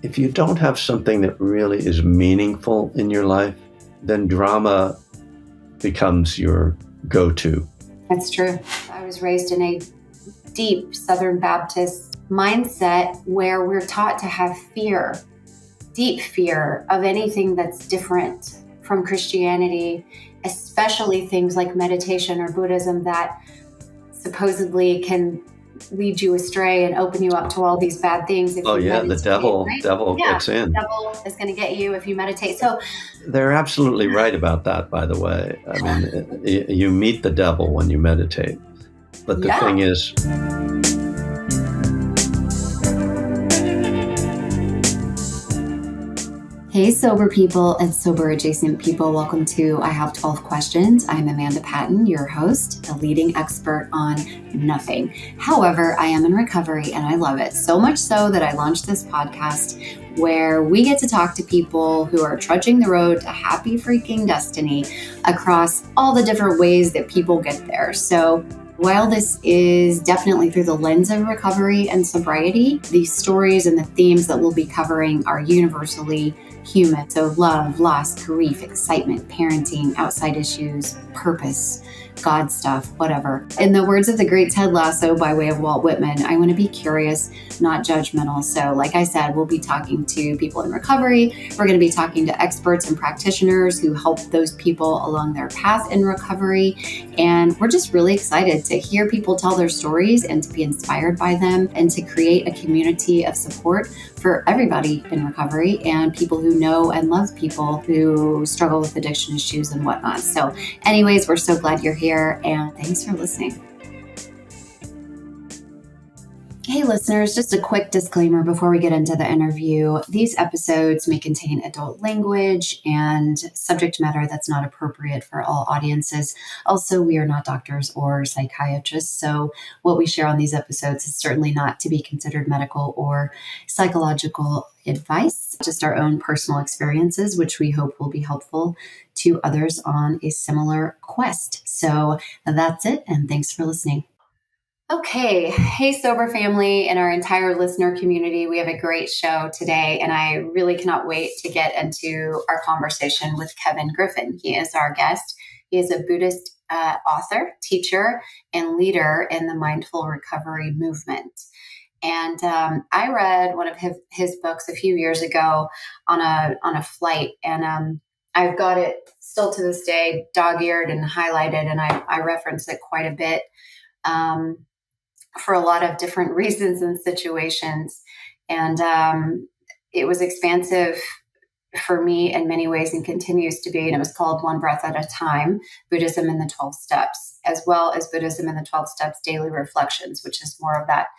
if you don't have something that really is meaningful in your life, then drama becomes your go-to. That's true. I was raised in a deep Southern Baptist mindset where we're taught to have fear, deep fear of anything that's different from Christianity, especially things like meditation or Buddhism that supposedly can lead you astray and open you up to all these bad things. If you meditate, the devil gets in. The devil is going to get you if you meditate. So they're absolutely right about that, by the way. I mean, you meet the devil when you meditate. But the thing is, hey, sober people and sober adjacent people. Welcome to I Have 12 Questions. I'm Amanda Patton, your host, the leading expert on nothing. However, I am in recovery and I love it so much so that I launched this podcast where we get to talk to people who are trudging the road to happy freaking destiny across all the different ways that people get there. So while this is definitely through the lens of recovery and sobriety, the stories and the themes that we'll be covering are universally human. So love, loss, grief, excitement, parenting, outside issues, purpose, God stuff, whatever. In the words of the great Ted Lasso by way of Walt Whitman, I want to be curious, not judgmental. So like I said, we'll be talking to people in recovery. We're going to be talking to experts and practitioners who help those people along their path in recovery. And we're just really excited to hear people tell their stories and to be inspired by them and to create a community of support for everybody in recovery and people who know and love people who struggle with addiction issues and whatnot. So anyways, we're so glad you're here and thanks for listening. Hey listeners, just a quick disclaimer before we get into the interview. These episodes may contain adult language and subject matter that's not appropriate for all audiences. Also, we are not doctors or psychiatrists, so what we share on these episodes is certainly not to be considered medical or psychological advice, just our own personal experiences, which we hope will be helpful to others on a similar quest. So that's it, and thanks for listening. Okay. Hey, sober family and our entire listener community. We have a great show today, and I really cannot wait to get into our conversation with Kevin Griffin. He is our guest. He is a Buddhist author, teacher, and leader in the mindful recovery movement. And I read one of his books a few years ago on a flight, and I've got it still to this day, dog-eared and highlighted, and I reference it quite a bit. For a lot of different reasons and situations. And it was expansive for me in many ways and continues to be. And it was called One Breath at a Time, Buddhism in the 12 Steps, as well as Buddhism in the 12 Steps Daily Reflections, which is more of that,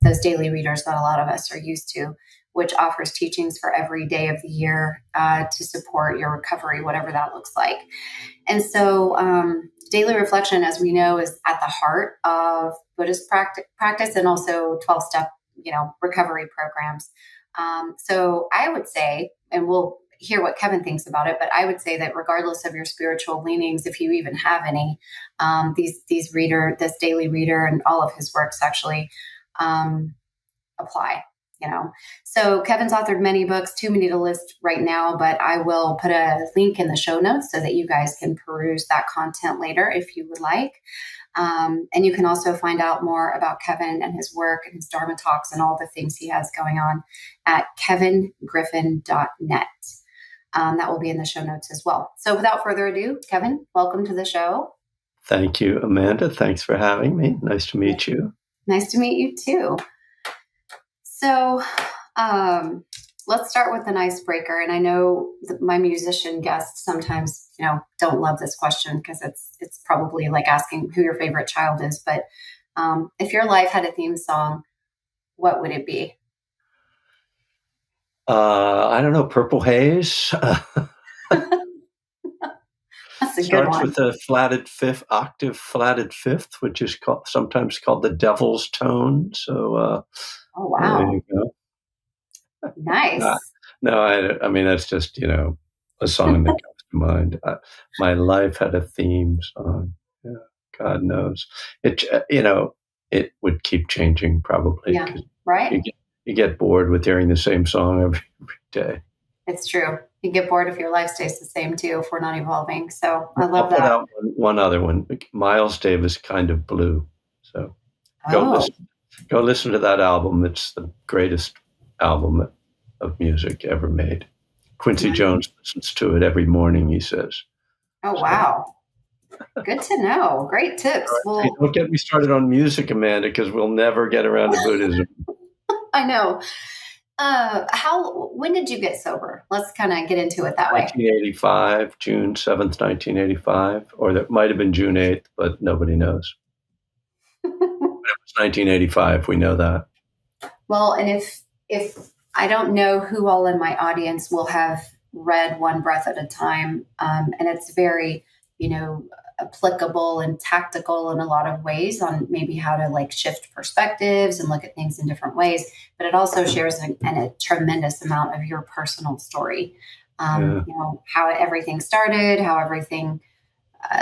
those daily readers that a lot of us are used to, which offers teachings for every day of the year to support your recovery, whatever that looks like. And so daily reflection, as we know, is at the heart of Buddhist practice and also 12-step, recovery programs. So I would say, and we'll hear what Kevin thinks about it, but I would say that regardless of your spiritual leanings, if you even have any, this daily reader and all of his works actually apply. So Kevin's authored many books, too many to list right now, but I will put a link in the show notes so that you guys can peruse that content later if you would like. And you can also find out more about Kevin and his work and his Dharma talks and all the things he has going on at kevingriffin.net. That will be in the show notes as well. So without further ado, Kevin, welcome to the show. Thank you, Amanda. Thanks for having me. Nice to meet you. Nice to meet you too. So let's start with an icebreaker. And I know that my musician guests sometimes, don't love this question because it's probably like asking who your favorite child is. But if your life had a theme song, what would it be? I don't know, Purple Haze. That's a good one. Starts with a octave flatted fifth, which is sometimes called the devil's tone. So, oh, wow. There you go. Nice. I mean, that's just, a song that comes to mind. My life had a theme song. Yeah, God knows. It would keep changing probably. Yeah, right. you get bored with hearing the same song every day. It's true. You get bored if your life stays the same too, if we're not evolving. So I I'll love put that. out one other one. Miles Davis, Kind of Blue. So go Oh, listen. Go listen to that album. It's the greatest album of music ever made. Quincy Jones listens to it every morning, he says. oh, So, wow. Good to know. Great tips. hey, Well, don't get me started on music, Amanda, because we'll never get around to Buddhism. I know. When did you get sober? Let's kind of get into it that way. 1985, June 7th, 1985, or that might have been June 8th, but nobody knows. It was 1985. We know that. Well, and if I don't know who all in my audience will have read One Breath at a Time, and it's very, applicable and tactical in a lot of ways on maybe how to like shift perspectives and look at things in different ways. But it also shares a tremendous amount of your personal story. How everything started, how everything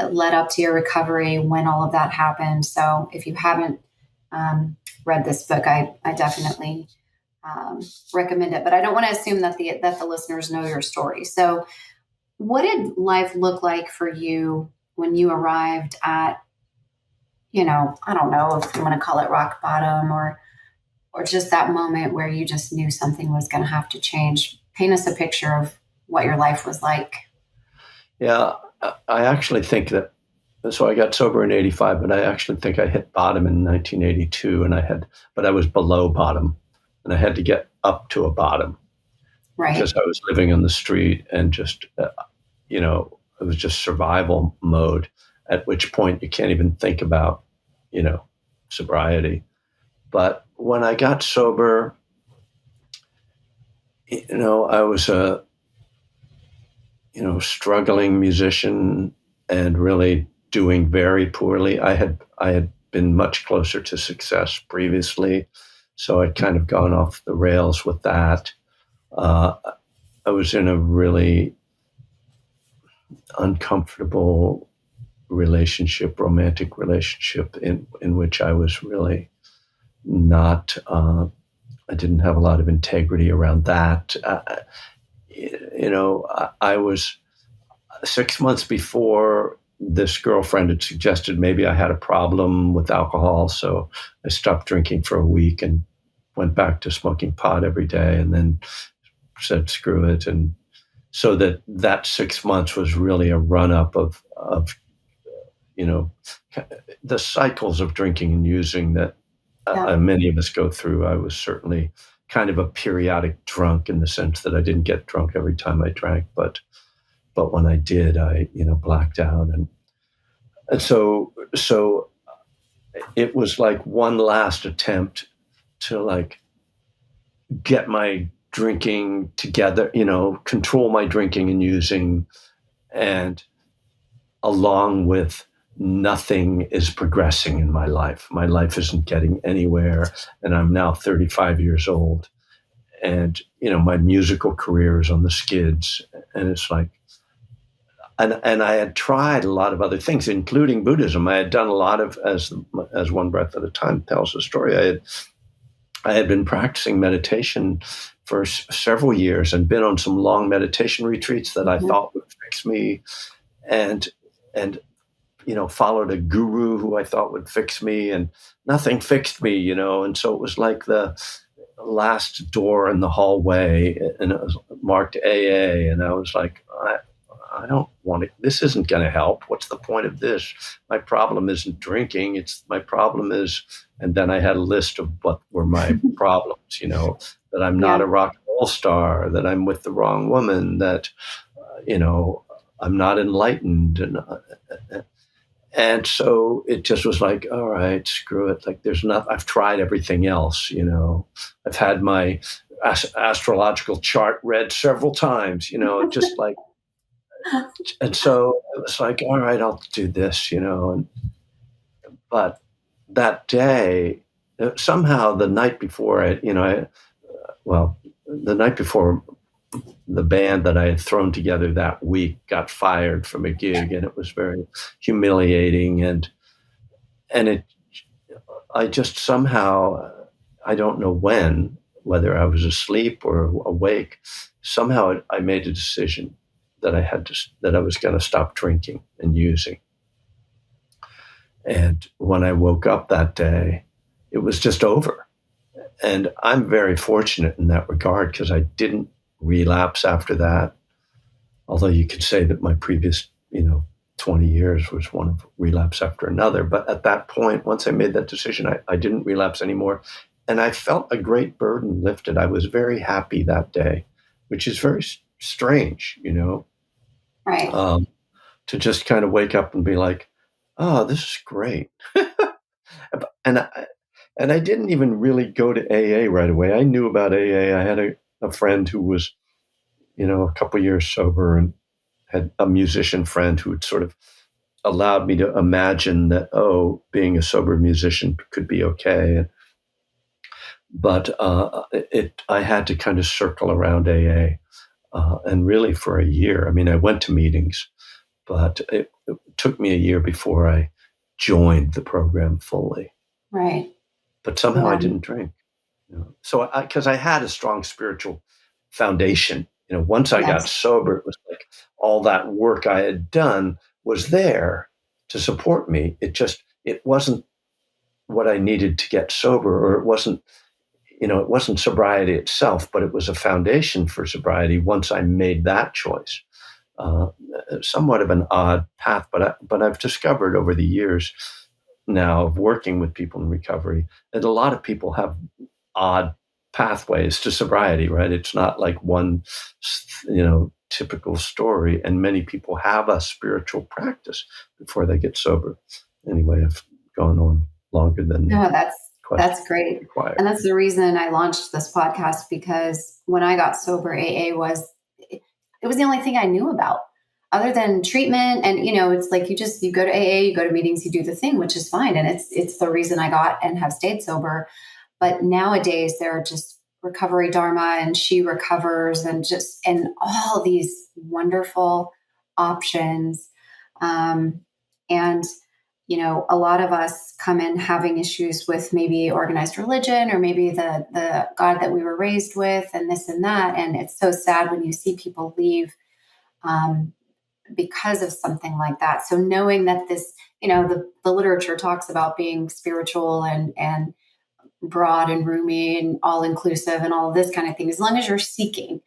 led up to your recovery, when all of that happened. So if you haven't read this book, I definitely recommend it. But I don't want to assume that the listeners know your story. So what did life look like for you when you arrived at, I don't know if you want to call it rock bottom or just that moment where you just knew something was going to have to change? Paint us a picture of what your life was like. Yeah, I actually think that, so I got sober in 85, but I actually think I hit bottom in 1982 but I was below bottom and I had to get up to a bottom. Right. Because I was living on the street and just, it was just survival mode, at which point you can't even think about, sobriety. But when I got sober, I was a, struggling musician and really doing very poorly. I had been much closer to success previously, so I'd kind of gone off the rails with that. I was in a really uncomfortable romantic relationship in which I was really not, I didn't have a lot of integrity around that. I was 6 months before, this girlfriend had suggested maybe I had a problem with alcohol. So I stopped drinking for a week and went back to smoking pot every day, and then said, screw it. And so that 6 months was really a run up of, the cycles of drinking and using that many of us go through. I was certainly kind of a periodic drunk in the sense that I didn't get drunk every time I drank, but when I did, I, blacked out. And so it was like one last attempt to like get my drinking together, control my drinking and using, and along with nothing is progressing in my life. My life isn't getting anywhere, and I'm now 35 years old, and my musical career is on the skids, and it's like, and I had tried a lot of other things, including Buddhism. I had done a lot of, as One Breath at a Time tells the story, I had been practicing meditation for several years and been on some long meditation retreats that I thought would fix me, and followed a guru who I thought would fix me, and nothing fixed me, and so it was like the last door in the hallway, and it was marked AA, and I was like, I don't want it. This isn't going to help. What's the point of this? My problem isn't drinking. My problem is, and then I had a list of what were my problems, that I'm not a rock and roll star, that I'm with the wrong woman, that, I'm not enlightened. And so it just was like, all right, screw it. Like I've tried everything else, I've had my astrological chart read several times, just like, and so it was like, all right, I'll do this, but that day, somehow the night before the night before the band that I had thrown together that week got fired from a gig, and it was very humiliating. And I just somehow, I don't know when, whether I was asleep or awake, somehow I made a decision that that I was going to stop drinking and using. And when I woke up that day, it was just over. And I'm very fortunate in that regard because I didn't relapse after that. Although you could say that my previous, 20 years was one of relapse after another. But at that point, once I made that decision, I didn't relapse anymore. And I felt a great burden lifted. I was very happy that day, which is very strange, Right. to just kind of wake up and be like, oh, this is great. and I didn't even really go to AA right away. I knew about AA. I had a friend who was, a couple years sober and had a musician friend who had sort of allowed me to imagine that, being a sober musician could be okay. But I had to kind of circle around AA. And really for a year. I mean, I went to meetings, but it took me a year before I joined the program fully. Right. But somehow Yeah. I didn't drink. So because I had a strong spiritual foundation. Once I got sober, it was like all that work I had done was there to support me. It wasn't what I needed to get sober, or it wasn't sobriety itself, but it was a foundation for sobriety once I made that choice. Somewhat of an odd path, but I've discovered over the years now of working with people in recovery that a lot of people have odd pathways to sobriety, right? It's not like one, typical story. And many people have a spiritual practice before they get sober. Anyway, I've gone on longer than No, that's great. required. And that's the reason I launched this podcast, because when I got sober, AA was the only thing I knew about other than treatment. And, it's like, you go to AA, you go to meetings, you do the thing, which is fine. And it's the reason I got and have stayed sober. But nowadays there are just recovery dharma and She Recovers and all these wonderful options. And a lot of us come in having issues with maybe organized religion or maybe the God that we were raised with and this and that. And it's so sad when you see people leave because of something like that. So knowing that this, the literature talks about being spiritual and broad and roomy and all inclusive and all of this kind of thing, as long as you're seeking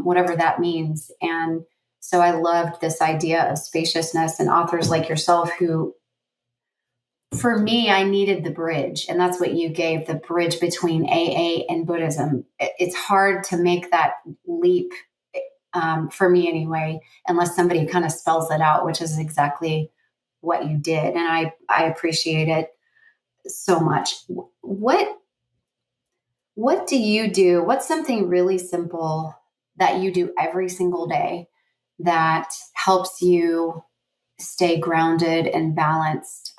whatever that means. And so I loved this idea of spaciousness and authors like yourself who, for me, I needed the bridge. And that's what you gave, the bridge between AA and Buddhism. It's hard to make that leap, for me anyway, unless somebody kind of spells it out, which is exactly what you did. And I appreciate it so much. What do you do? What's something really simple that you do every single day that helps you stay grounded and balanced?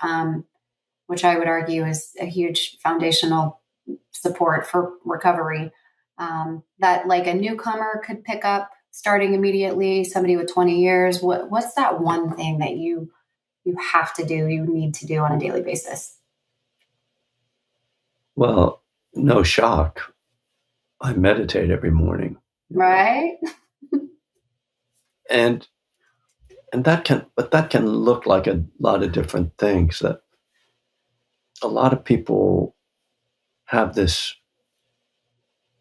Which I would argue is a huge foundational support for recovery, that like a newcomer could pick up starting immediately, somebody with 20 years. What's that one thing that you have to do, you need to do on a daily basis? Well, no shock. I meditate every morning. Right. And that can look like a lot of different things. That a lot of people have this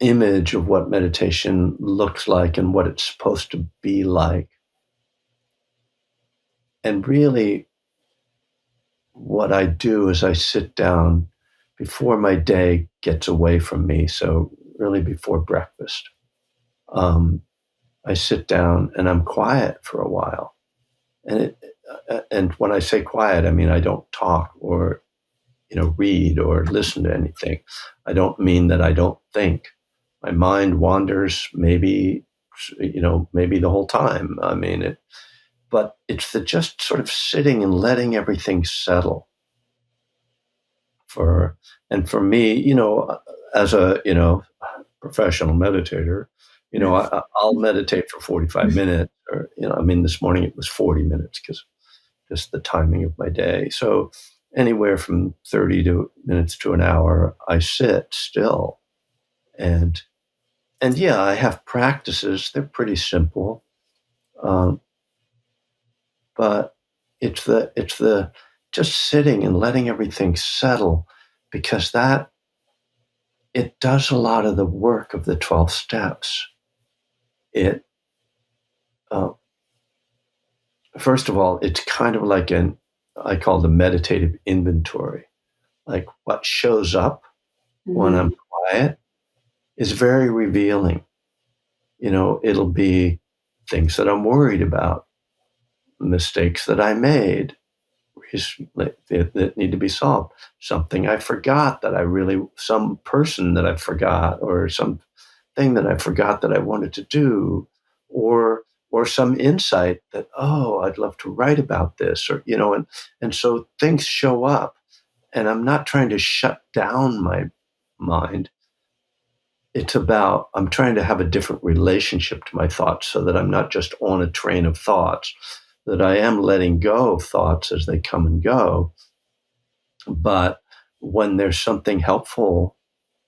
image of what meditation looks like and what it's supposed to be like. And really, what I do is I sit down before my day gets away from me. So really before breakfast, I sit down and I'm quiet for a while. And when I say quiet, I mean I don't talk or read or listen to anything. I don't mean that I don't think. My mind wanders maybe the whole time. I mean but it's the just sort of sitting and letting everything settle. For me, as a professional meditator, I'll meditate for 45 minutes, or this morning it was 40 minutes because just the timing of my day. So anywhere from 30 minutes to an hour, I sit still And yeah, I have practices. They're pretty simple, um, but it's the just sitting and letting everything settle, because that it does a lot of the work of the 12 steps. It uh, First of all, it's kind of like I call the meditative inventory. Like what shows up when Mm-hmm. I'm quiet is very revealing. It'll be things that I'm worried about, mistakes that I made recently that need to be solved, something I forgot some person that I forgot, or something that I forgot that I wanted to do, or some insight that, oh, I'd love to write about this, or and so things show up, and I'm not trying to shut down my mind. It's about, I'm trying to have a different relationship to my thoughts, so that I'm not just on a train of thoughts, that I am letting go of thoughts as they come and go. But when there's something helpful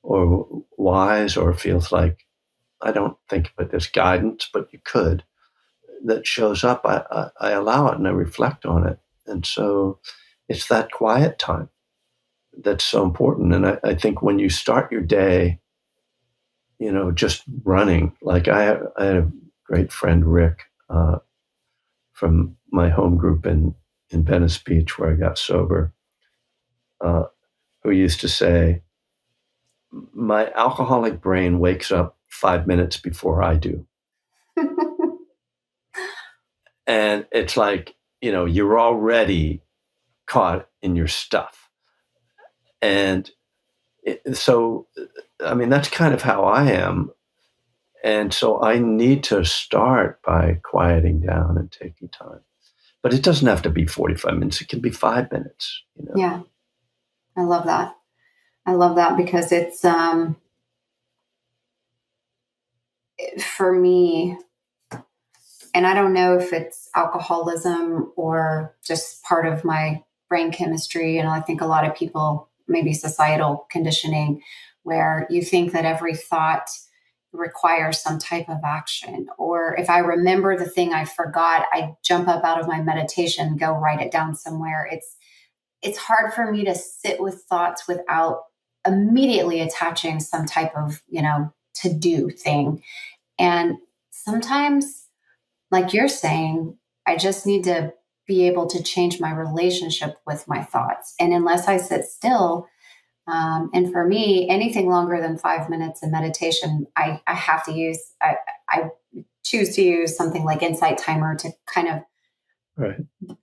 or wise, or feels like, I don't think about this guidance, but you could, that shows up, I allow it and I reflect on it. And so it's that quiet time that's so important. And I think when you start your day, just running, like I had a great friend, Rick, from my home group in Venice Beach, where I got sober, uh, who used to say, my alcoholic brain wakes up 5 minutes before I do. And it's like, you're already caught in your stuff. And so, I mean, that's kind of how I am. And so I need to start by quieting down and taking time. But it doesn't have to be 45 minutes. It can be 5 minutes. Yeah, I love that. I love that because it's for me, and I don't know if it's alcoholism or just part of my brain chemistry. And I think a lot of people, maybe societal conditioning, where you think that every thought requires some type of action. Or if I remember the thing I forgot, I jump up out of my meditation, go write it down somewhere. It's hard for me to sit with thoughts without immediately attaching some type of, to do thing. And sometimes, like you're saying, I just need to be able to change my relationship with my thoughts. And unless I sit still, and for me, anything longer than 5 minutes in meditation, I have to use, I choose to use something like Insight Timer to kind of, Right.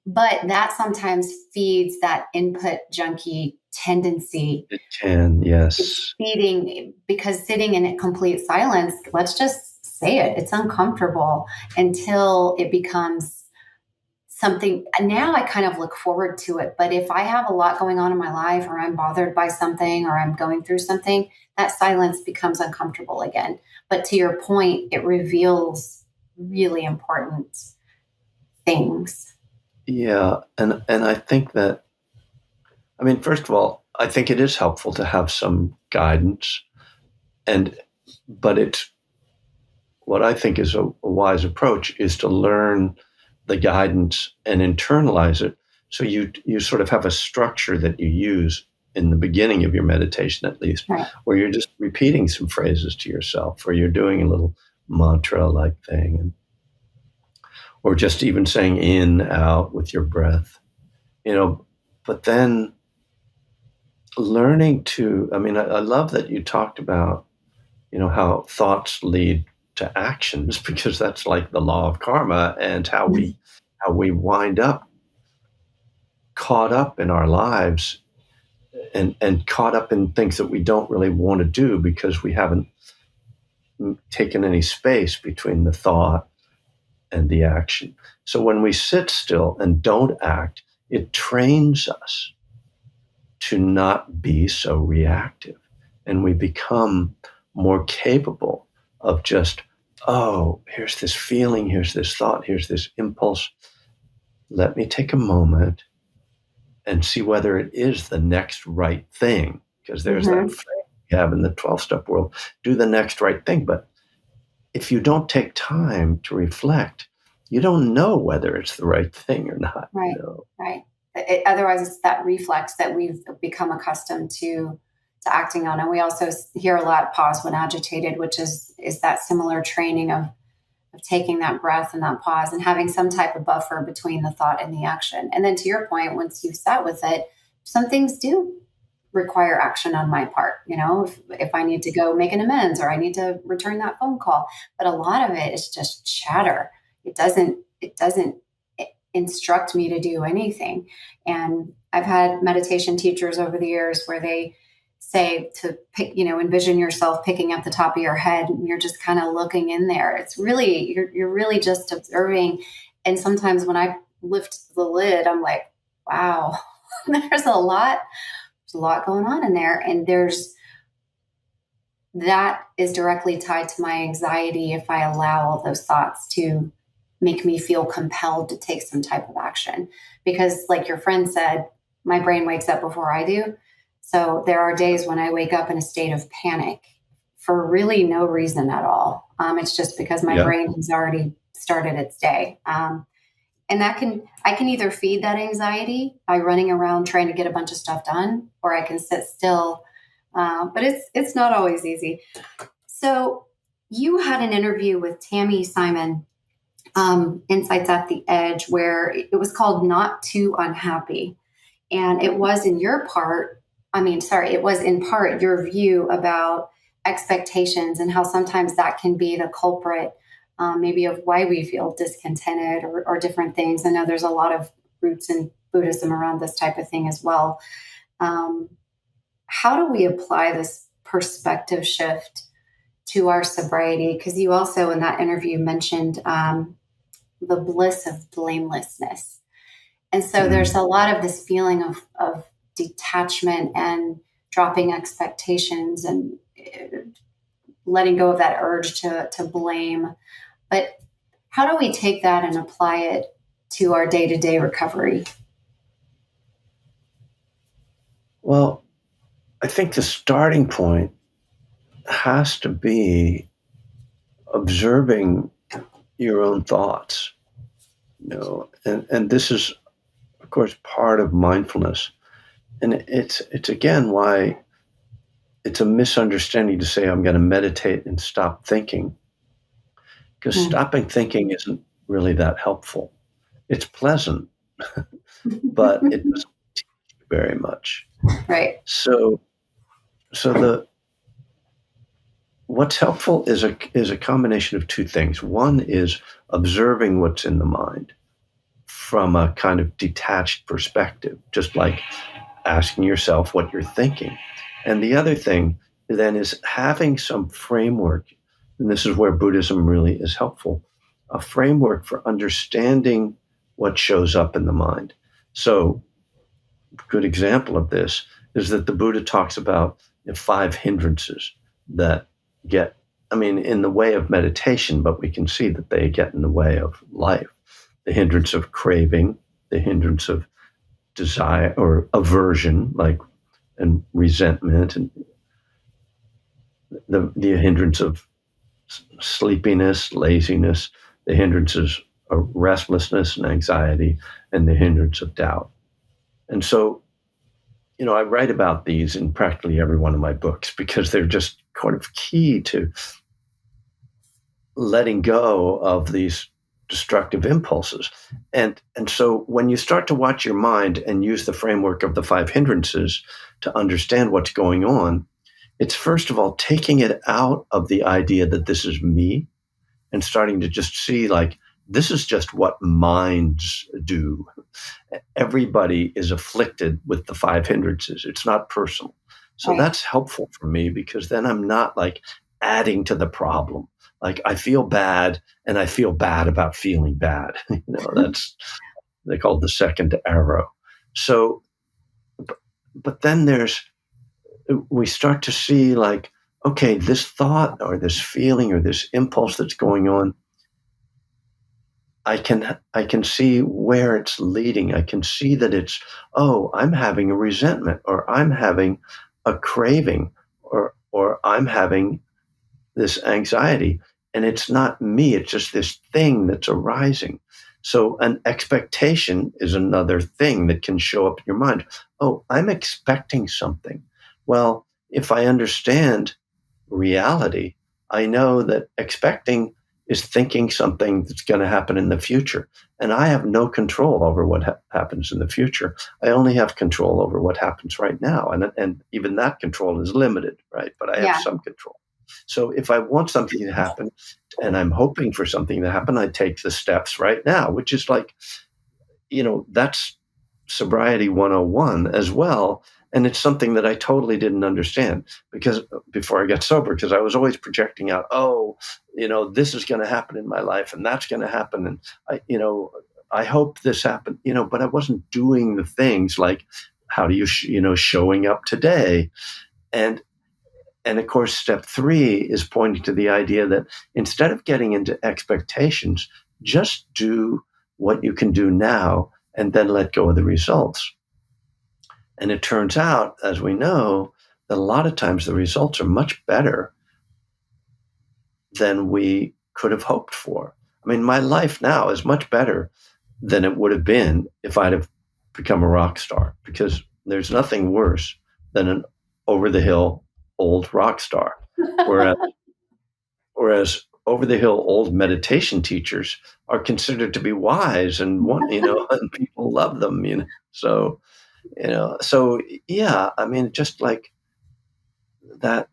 but that sometimes feeds that input junkie tendency. It can, It's yes. feeding, because sitting in complete silence, let's just say it, it's uncomfortable until it becomes something. Now I kind of look forward to it. But if I have a lot going on in my life, or I'm bothered by something, or I'm going through something, that silence becomes uncomfortable again. But to your point, it reveals really important things. Yeah. And I think that, I mean, first of all, I think it is helpful to have some guidance. But it's, what I think is a wise approach is to learn the guidance and internalize it. So you sort of have a structure that you use in the beginning of your meditation, at least, Right. where you're just repeating some phrases to yourself, or you're doing a little mantra like thing, or just even saying in, out with your breath, but then learning to, I mean, I love that you talked about, how thoughts lead to actions, because that's like the law of karma, and how we wind up caught up in our lives, and caught up in things that we don't really want to do, because we haven't taken any space between the thought and the action. So when we sit still and don't act, it trains us to not be so reactive, and we become more capable of just, oh, here's this feeling, here's this thought, here's this impulse. Let me take a moment and see whether it is the next right thing, because there's that Mm-hmm. phrase, we have in the 12-step world, do the next right thing. But if you don't take time to reflect, you don't know whether it's the right thing or not. Right, right. Otherwise, it's that reflex that we've become accustomed to acting on. And we also hear a lot pause when agitated, which is that similar training of taking that breath and that pause and having some type of buffer between the thought and the action. And then to your point, once you've sat with it, some things do require action on my part. If I need to go make an amends or I need to return that phone call. But a lot of it is just chatter. It doesn't instruct me to do anything. And I've had meditation teachers over the years where they say to pick, envision yourself picking up the top of your head and you're just kind of looking in there. It's really, you're really just observing. And sometimes when I lift the lid, I'm like, wow, there's a lot going on in there. And that is directly tied to my anxiety if I allow all those thoughts to make me feel compelled to take some type of action. Because like your friend said, my brain wakes up before I do. So there are days when I wake up in a state of panic for really no reason at all. It's just because my brain has already started its day. And I can either feed that anxiety by running around trying to get a bunch of stuff done, or I can sit still. But it's not always easy. So you had an interview with Tammy Simon, Insights at the Edge, where it was called Not Too Unhappy. And it was in part your view about expectations and how sometimes that can be the culprit, maybe of why we feel discontented or different things. I know there's a lot of roots in Buddhism around this type of thing as well. How do we apply this perspective shift to our sobriety? Because you also in that interview mentioned the bliss of blamelessness. And so there's a lot of this feeling of detachment and dropping expectations and letting go of that urge to blame. But how do we take that and apply it to our day-to-day recovery? Well, I think the starting point has to be observing your own thoughts, and this is, of course, part of mindfulness. And it's again why it's a misunderstanding to say I'm going to meditate and stop thinking, because stopping thinking isn't really that helpful. It's pleasant, but it doesn't teach you very much. Right. So what's helpful is a combination of two things. One is observing what's in the mind from a kind of detached perspective, just like asking yourself what you're thinking. And the other thing then is having some framework, and this is where Buddhism really is helpful, a framework for understanding what shows up in the mind. So a good example of this is that the Buddha talks about the 5 hindrances that get, in the way of meditation, but we can see that they get in the way of life. The hindrance of craving, the hindrance of desire or aversion, and resentment, and the hindrance of sleepiness, laziness, the hindrances of restlessness and anxiety, and the hindrance of doubt. And so, I write about these in practically every one of my books because they're just kind of key to letting go of these destructive impulses. And so when you start to watch your mind and use the framework of the 5 hindrances to understand what's going on, it's first of all taking it out of the idea that this is me and starting to just see this is just what minds do. Everybody is afflicted with the 5 hindrances. It's not personal. So that's helpful for me because then I'm not adding to the problem. I feel bad and I feel bad about feeling bad. That's, they call it the second arrow. So, but then we start to see okay, this thought or this feeling or this impulse that's going on, I can see where it's leading. I can see that it's, I'm having a resentment or I'm having a craving or I'm having this anxiety, and it's not me, it's just this thing that's arising. So an expectation is another thing that can show up in your mind. Oh, I'm expecting something. Well, if I understand reality, I know that expecting is thinking something that's going to happen in the future. And I have no control over what happens in the future. I only have control over what happens right now. And even that control is limited, right? But I have Yeah. some control. So if I want something to happen and I'm hoping for something to happen, I take the steps right now, which is like, that's sobriety 101 as well. And it's something that I totally didn't understand because before I got sober, because I was always projecting out, this is going to happen in my life and that's going to happen. And I hope this happened, but I wasn't doing the things like how do you, showing up today. And of course, step 3 is pointing to the idea that instead of getting into expectations, just do what you can do now and then let go of the results. And it turns out, as we know, that a lot of times the results are much better than we could have hoped for. I mean, my life now is much better than it would have been if I'd have become a rock star, because there's nothing worse than an over the hill old rock star. Whereas over the hill old meditation teachers are considered to be wise and and people love them, So, yeah, I mean, just like that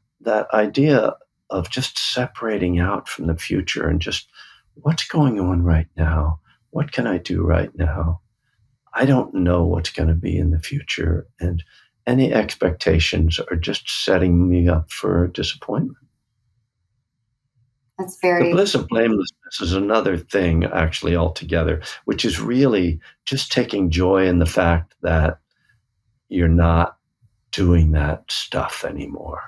idea of just separating out from the future and just what's going on right now? What can I do right now? I don't know what's going to be in the future, and any expectations are just setting me up for disappointment. That's The very, bliss of blamelessness is another thing, actually, altogether, which is really just taking joy in the fact that you're not doing that stuff anymore.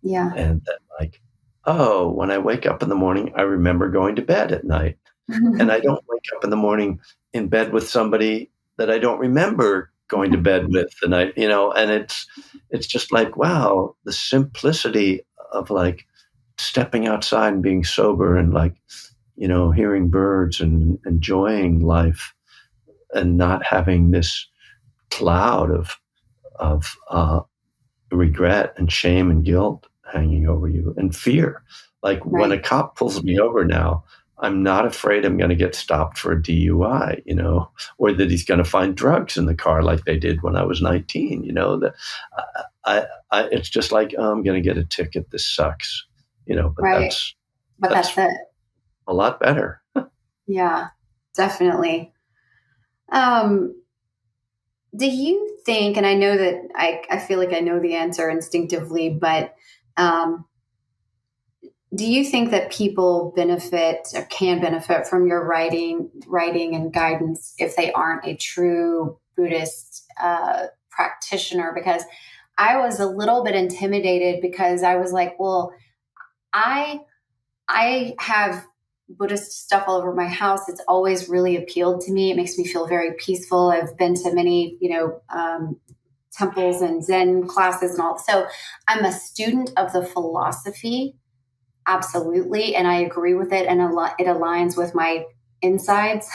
yeah. And that, like, oh, when I wake up in the morning, I remember going to bed at night. And I don't wake up in the morning in bed with somebody that I don't remember going to bed with the night, and it's just like, wow, the simplicity of like stepping outside and being sober and like, hearing birds and enjoying life and not having this cloud of regret and shame and guilt hanging over you and fear. Like when Right. a cop pulls me over now, I'm not afraid I'm going to get stopped for a DUI, or that he's going to find drugs in the car like they did when I was 19. That it's just like, oh, I'm going to get a ticket. This sucks, but Right. that's But that's that's it. a lot better. Yeah, definitely. Um, do you think, and I know that I feel like I know the answer instinctively, but um, do you think that people benefit or can benefit from your writing and guidance if they aren't a true Buddhist practitioner? Because I was a little bit intimidated because I was like, well, I I have Buddhist stuff all over my house. It's always really appealed to me. It makes me feel very peaceful. I've been to many, temples and Zen classes and all. So I'm a student of the philosophy, absolutely, and I agree with it, and it aligns with my insides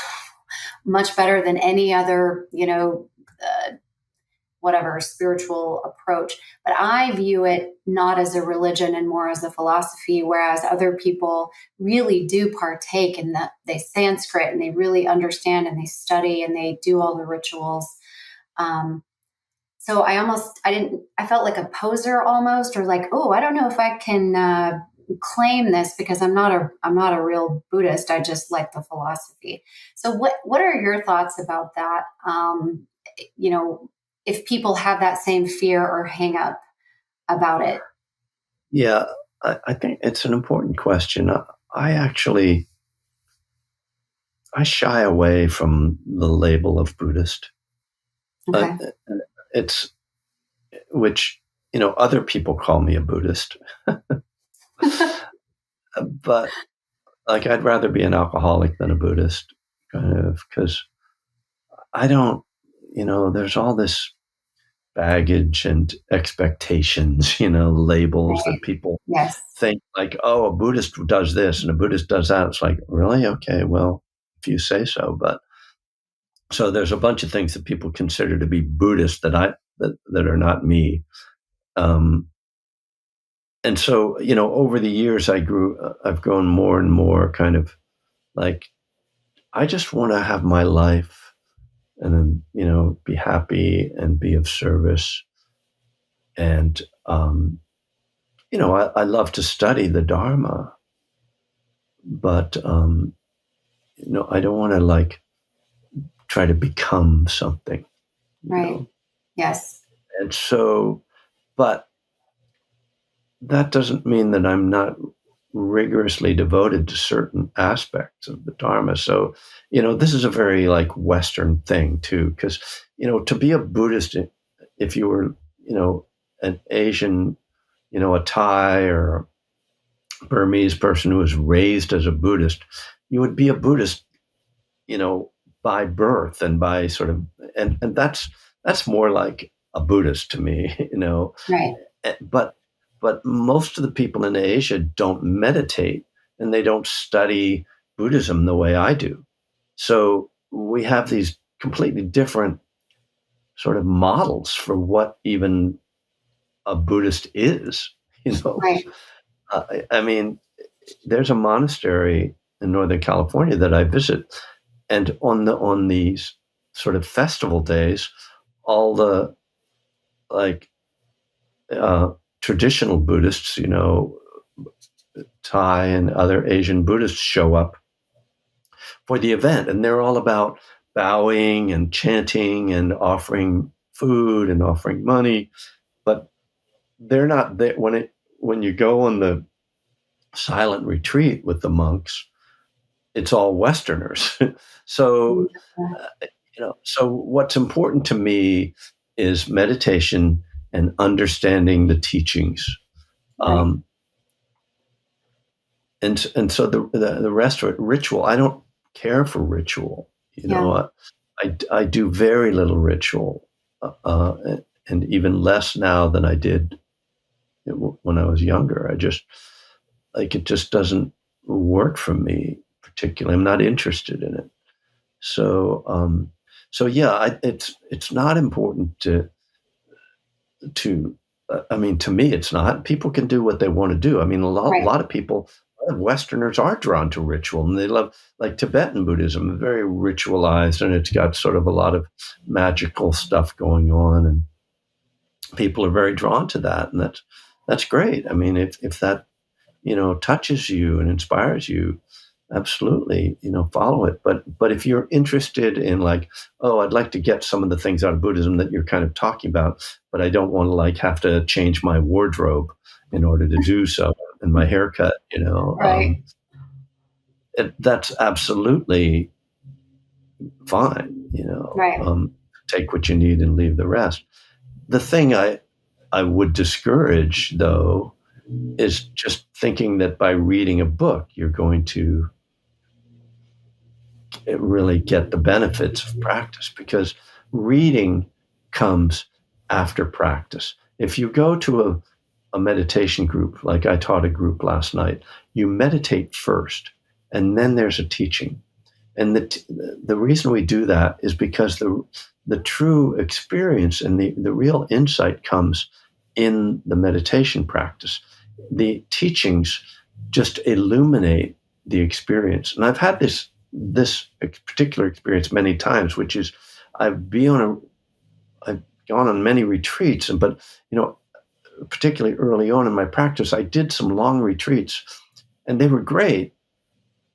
much better than any other, whatever spiritual approach. But I view it not as a religion and more as a philosophy, whereas other people really do partake in that. They Sanskrit and they really understand and they study and they do all the rituals. Um, so I felt like a poser almost, or like, oh, I don't know if I can claim this because I'm not a real Buddhist. I just like the philosophy. So what are your thoughts about that? You know, if people have that same fear or hang up about it. Yeah, I think it's an important question. I actually I shy away from the label of Buddhist. Uh, Okay. it's which other people call me a Buddhist, but like I'd rather be an alcoholic than a Buddhist, kind of, because I don't. There's all this baggage and expectations, labels Right. that people Yes. think like, oh, a Buddhist does this and a Buddhist does that. It's like, really? Okay, well, if you say so. But so there's a bunch of things that people consider to be Buddhist that are not me. Um, and so, over the years, I've grown more and more kind of like, I just want to have my life and then, be happy and be of service. And, I love to study the Dharma, but, I don't want to like try to become something, you Right. know? Yes. And so, but that doesn't mean that I'm not rigorously devoted to certain aspects of the Dharma. So, this is a very like Western thing too, because, to be a Buddhist, if you were, an Asian, a Thai or Burmese person who was raised as a Buddhist, you would be a Buddhist, by birth and by sort of, and that's more like a Buddhist to me, Right. But most of the people in Asia don't meditate and they don't study Buddhism the way I do. So we have these completely different sort of models for what even a Buddhist is. Right. I mean, there's a monastery in Northern California that I visit, and on these sort of festival days, all the like traditional Buddhists, Thai and other Asian Buddhists show up for the event, and they're all about bowing and chanting and offering food and offering money, but they're not there when you go on the silent retreat with the monks. It's all Westerners. So, so what's important to me is meditation and understanding the teachings. Right. And so the rest of it, ritual, I don't care for ritual. I do very little ritual, and even less now than I did when I was younger. It just doesn't work for me particularly. I'm not interested in it. So yeah, it's not important to. I mean, to me, it's not. People can do what they want to do. I mean, a Right. lot of people, a lot of Westerners are drawn to ritual, and they love like Tibetan Buddhism, very ritualized, and it's got sort of a lot of magical stuff going on, and people are very drawn to that, and that's great. I mean, if that touches you and inspires you, absolutely, follow it. But if you're interested in like, oh, I'd like to get some of the things out of Buddhism that you're kind of talking about, but I don't want to like have to change my wardrobe in order to do so, and my haircut, Right. that's absolutely fine. Right. Take what you need and leave the rest. The thing I would discourage though is just thinking that by reading a book you're going to really get the benefits of practice, because reading comes after practice. If you go to a meditation group, like I taught a group last night, you meditate first and then there's a teaching. And the reason we do that is because the true experience and the real insight comes in the meditation practice. The teachings just illuminate the experience. And I've had this particular experience many times, which is I've gone on many retreats, but particularly early on in my practice, I did some long retreats, and they were great,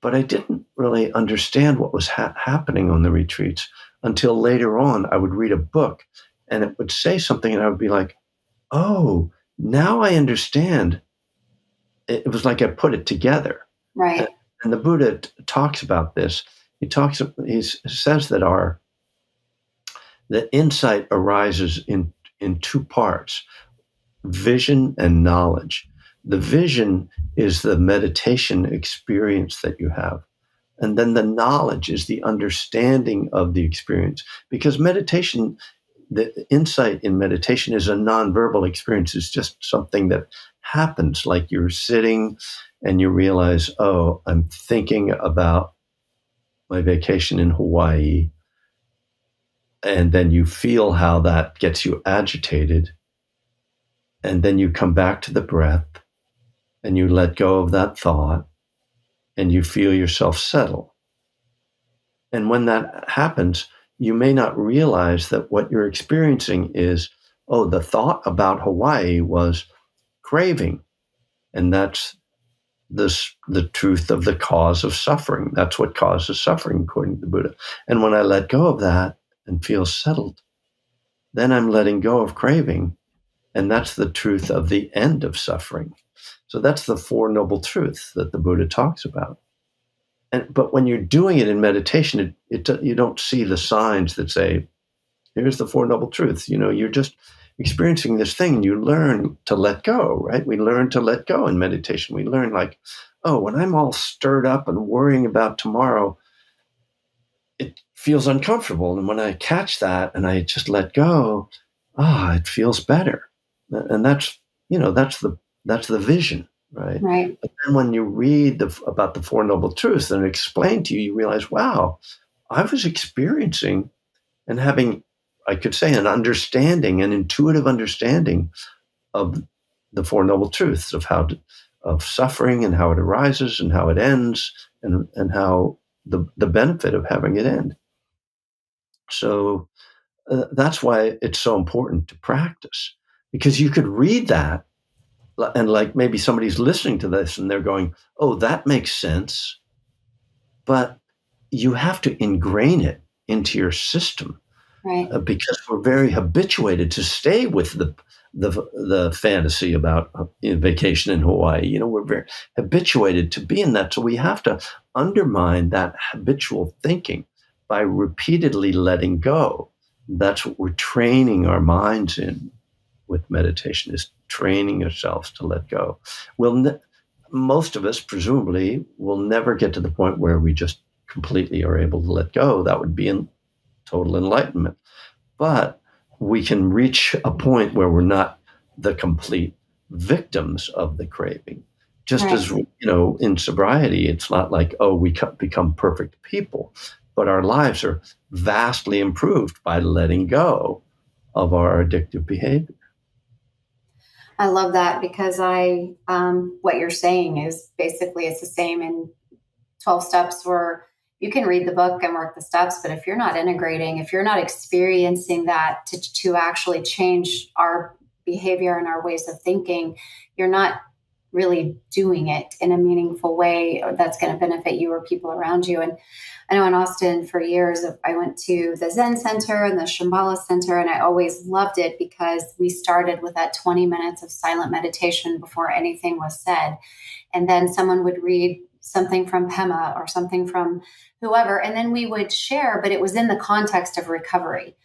but I didn't really understand what was happening on the retreats until later on. I would read a book, and it would say something, and I would be like, "Oh, now I understand." It was like I put it together. Right. And the Buddha talks about this. He says that the insight arises in two parts: vision and knowledge. The vision is the meditation experience that you have. And then the knowledge is the understanding of the experience. Because meditation, the insight in meditation is a nonverbal experience. It's just something that happens, like you're sitting and you realize, oh, I'm thinking about my vacation in Hawaii. And then you feel how that gets you agitated. And then you come back to the breath and you let go of that thought and you feel yourself settle. And when that happens, you may not realize that what you're experiencing is, oh, the thought about Hawaii was craving. And that's the truth of the cause of suffering. That's what causes suffering, according to the Buddha. And when I let go of that and feel settled, then I'm letting go of craving. And that's the truth of the end of suffering. So that's the Four Noble Truths that the Buddha talks about. But when you're doing it in meditation, you don't see the signs that say, here's the Four Noble Truths. You're just experiencing this thing and you learn to let go, right? We learn to let go in meditation. We learn like, oh, when I'm all stirred up and worrying about tomorrow, it feels uncomfortable. And when I catch that and I just let go, it feels better. And that's the vision, right? Right. But then when you read about the Four Noble Truths and explain to you, you realize, wow, I was experiencing and having, I could say, an intuitive understanding of the Four Noble Truths of suffering and how it arises and how it ends and how the benefit of having it end. So that's why it's so important to practice, because you could read that and like maybe somebody's listening to this and they're going, oh, that makes sense. But you have to ingrain it into your system. Right. Because we're very habituated to stay with the fantasy about vacation in Hawaii. We're very habituated to be in that. So we have to undermine that habitual thinking by repeatedly letting go. That's what we're training our minds in with meditation, is training ourselves to let go. Most of us, presumably, will never get to the point where we just completely are able to let go. That would be in total enlightenment. But we can reach a point where we're not the complete victims of the craving. Just Right. as, in sobriety, it's not like, oh, we become perfect people, but our lives are vastly improved by letting go of our addictive behavior. I love that, because what you're saying is basically it's the same in 12 steps, where you can read the book and work the steps, but if you're not integrating, if you're not experiencing that to actually change our behavior and our ways of thinking, you're not really doing it in a meaningful way that's going to benefit you or people around you. And I know in Austin for years, I went to the Zen Center and the Shambhala Center, and I always loved it because we started with that 20 minutes of silent meditation before anything was said. And then someone would read something from Pema or something from whoever, and then we would share, but it was in the context of recovery.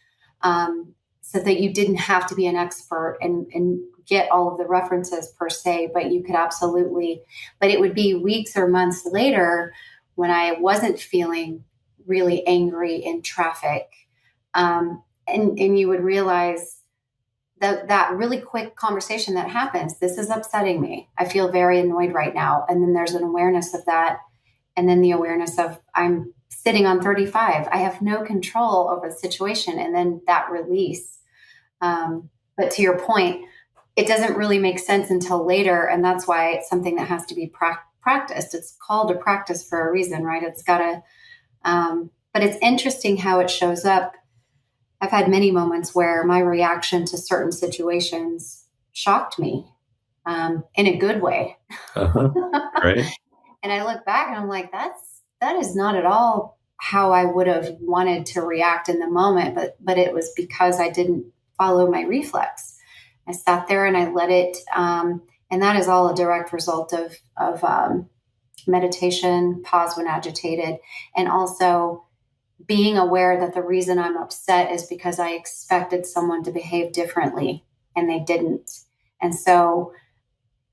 So that you didn't have to be an expert and get all of the references per se, but you could absolutely, but it would be weeks or months later when I wasn't feeling really angry in traffic. And you would realize that really quick conversation that happens, this is upsetting me. I feel very annoyed right now. And then there's an awareness of that. And then the awareness of I'm sitting on 35. I have no control over the situation. And then that release. But to your point, it doesn't really make sense until later. And that's why it's something that has to be practiced. It's called a practice for a reason, right? It's got to, but it's interesting how it shows up. I've had many moments where my reaction to certain situations shocked me in a good way. Uh-huh. Right. And I look back and I'm like, that is not at all how I would have wanted to react in the moment. But it was because I didn't follow my reflex. I sat there and I let it, and that is all a direct result of meditation, pause when agitated, and also being aware that the reason I'm upset is because I expected someone to behave differently and they didn't. And so,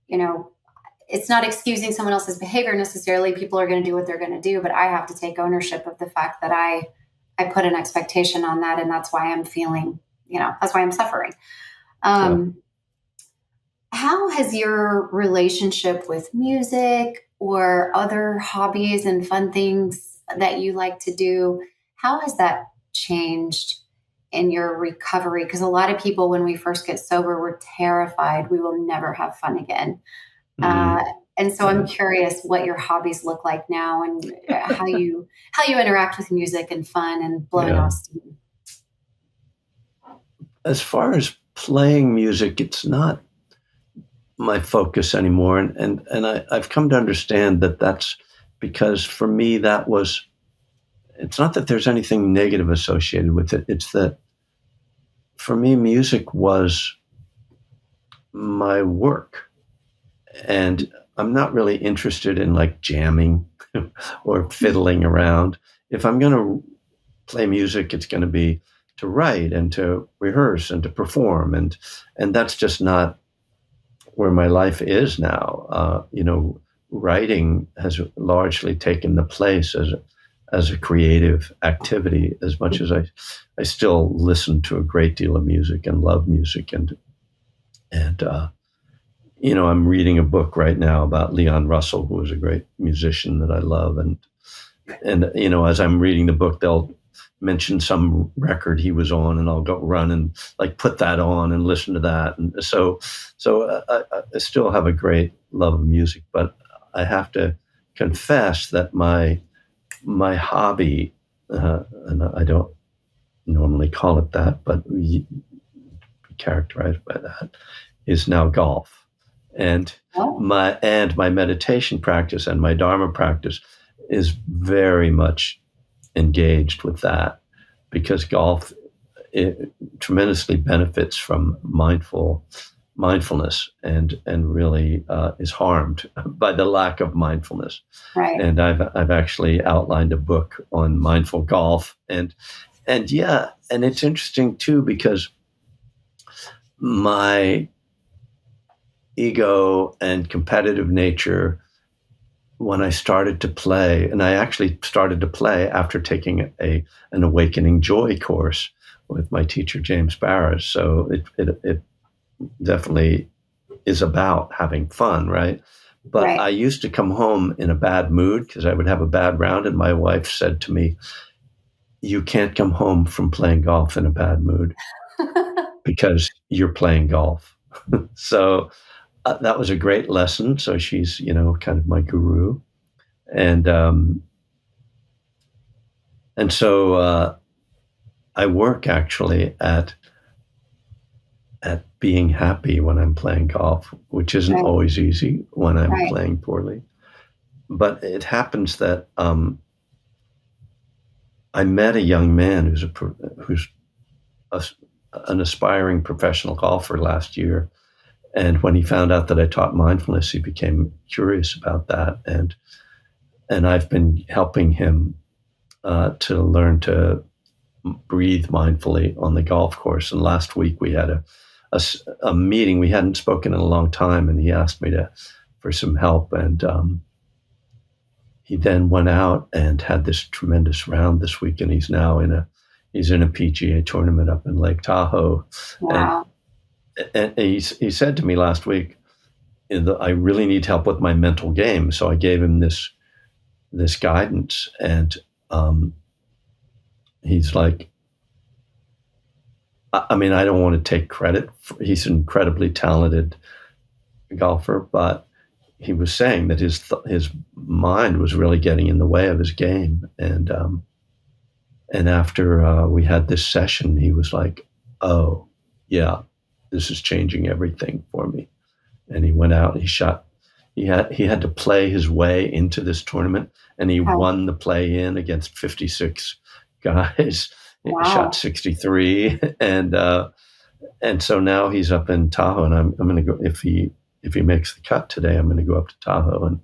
it's not excusing someone else's behavior necessarily. People are going to do what they're going to do, but I have to take ownership of the fact that I put an expectation on that, and that's why I'm feeling that's why I'm suffering. Yeah. How has your relationship with music or other hobbies and fun things that you like to do, how has that changed in your recovery? Because a lot of people, when we first get sober, we're terrified we will never have fun again. Uh, Mm, and so I'm yeah. curious what your hobbies look like now, and how you interact with music and fun and blowing Yeah. off steam. As far as playing music, it's not my focus anymore. I've come to understand that that's because for me, it's not that there's anything negative associated with it. It's that for me, music was my work. And I'm not really interested in like jamming or fiddling around. If I'm going to play music, it's going to be to write and to rehearse and to perform. And that's just not where my life is now. Writing has largely taken the place as a creative activity. As much as I still listen to a great deal of music and love music, and I'm reading a book right now about Leon Russell, who is a great musician that I love, and as I'm reading the book, they'll mention some record he was on, and I'll go run and like put that on and listen to that. And so I still have a great love of music, but I have to confess that my hobby, and I don't normally call it that, but we characterized by that, is now golf. And Oh, my meditation practice and my Dharma practice is very much engaged with that because golf it tremendously benefits from mindfulness and really is harmed by the lack of mindfulness. right. And I've actually outlined a book on mindful golf and yeah, and it's interesting too because my ego and competitive nature when I started to play, and I actually started to play after taking an awakening joy course with my teacher James Barris. So it definitely is about having fun, right? But Right. I used to come home in a bad mood because I would have a bad round, and my wife said to me, "You can't come home from playing golf in a bad mood because you're playing golf." So that was a great lesson. So she's kind of my guru, and um, and so I work actually at being happy when I'm playing golf, which isn't Right. always easy when I'm Right. playing poorly. But it happens that I met a young man who's a, an aspiring professional golfer last year, and when he found out that I taught mindfulness, he became curious about that, and I've been helping him to learn to breathe mindfully on the golf course. And last week we had a meeting. We hadn't spoken in a long time, and he asked me for some help. And he then went out and had this tremendous round this week, and he's in a PGA tournament up in Lake Tahoe. And Wow. he said to me last week, I really need help with my mental game. So I gave him this guidance, and he's like, I mean, I don't want to take credit. He's an incredibly talented golfer, but he was saying that his mind was really getting in the way of his game. And after we had this session, he was like, "Oh, yeah, this is changing everything for me." And he went out and he shot. He had to play his way into this tournament, and he Oh, won the play in against 56 guys. He shot wow. 63, and so now he's up in Tahoe, and I'm going to go if he makes the cut today. I'm going to go up to Tahoe and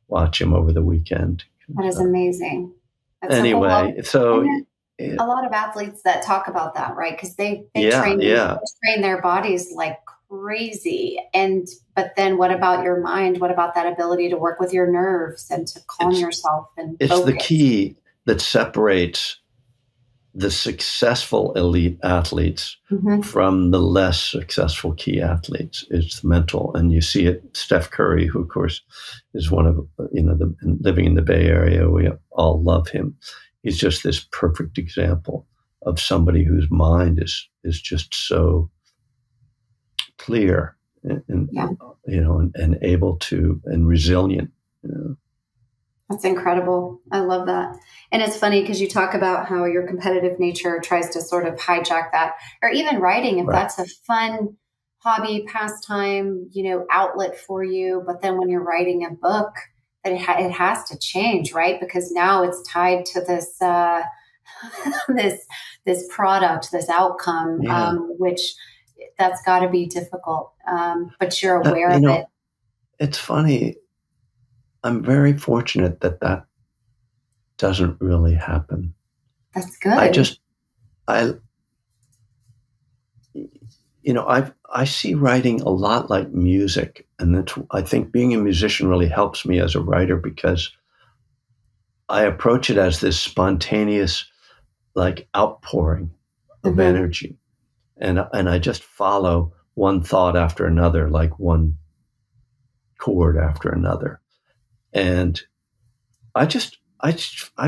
watch him over the weekend. That is amazing. That's so cool. Well, Anyway, so and there's a lot of athletes that talk about that, right? Because they yeah, yeah, train their bodies like crazy. And but then what about your mind? What about that ability to work with your nerves and to calm it's yourself and it's the focus? key that separates the successful elite athletes Mm-hmm. from the less successful key athletes. It's mental. And you see it, Steph Curry, who of course is one of, living in the Bay Area, we all love him. He's just this perfect example of somebody whose mind is just so clear and Yeah. and able to, and resilient. That's incredible. I love that. And it's funny because you talk about how your competitive nature tries to sort of hijack that, or even writing, if Right. that's a fun hobby, pastime, outlet for you. But then when you're writing a book, that it has to change, right? Because now it's tied to this this product, this outcome, Yeah. which that's got to be difficult. But you're Uh, aware you of it. know, it's funny. I'm very fortunate that that doesn't really happen. That's I good. just, I, I see writing a lot like music. And I think being a musician really helps me as a writer because I approach it as this spontaneous, like outpouring of Hmm. energy. And I just follow one thought after another, like one chord after another. And I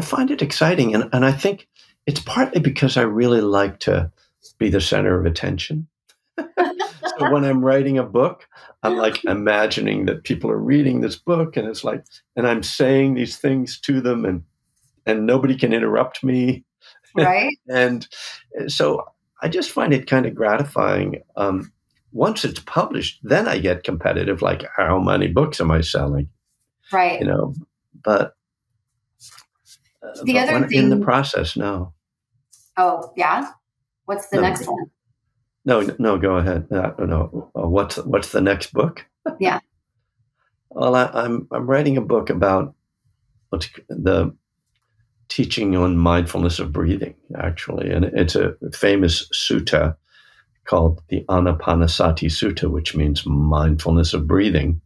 find it exciting. And I think it's partly because I really like to be the center of attention. So when I'm writing a book, I'm like imagining that people are reading this book, and it's like, and I'm saying these things to them, and nobody can interrupt me. Right. And so I just find it kind of gratifying. Once it's published, then I get competitive, like how many books am I selling? You Right. know, but The other when in the thing, process, no, oh, yeah. What's the no, next one? no, go ahead. No. What's the next book? Yeah. Well, I'm writing a book about what's the teaching on mindfulness of breathing, actually, and it's a famous sutta called the Anapanasati Sutta, which means mindfulness of breathing.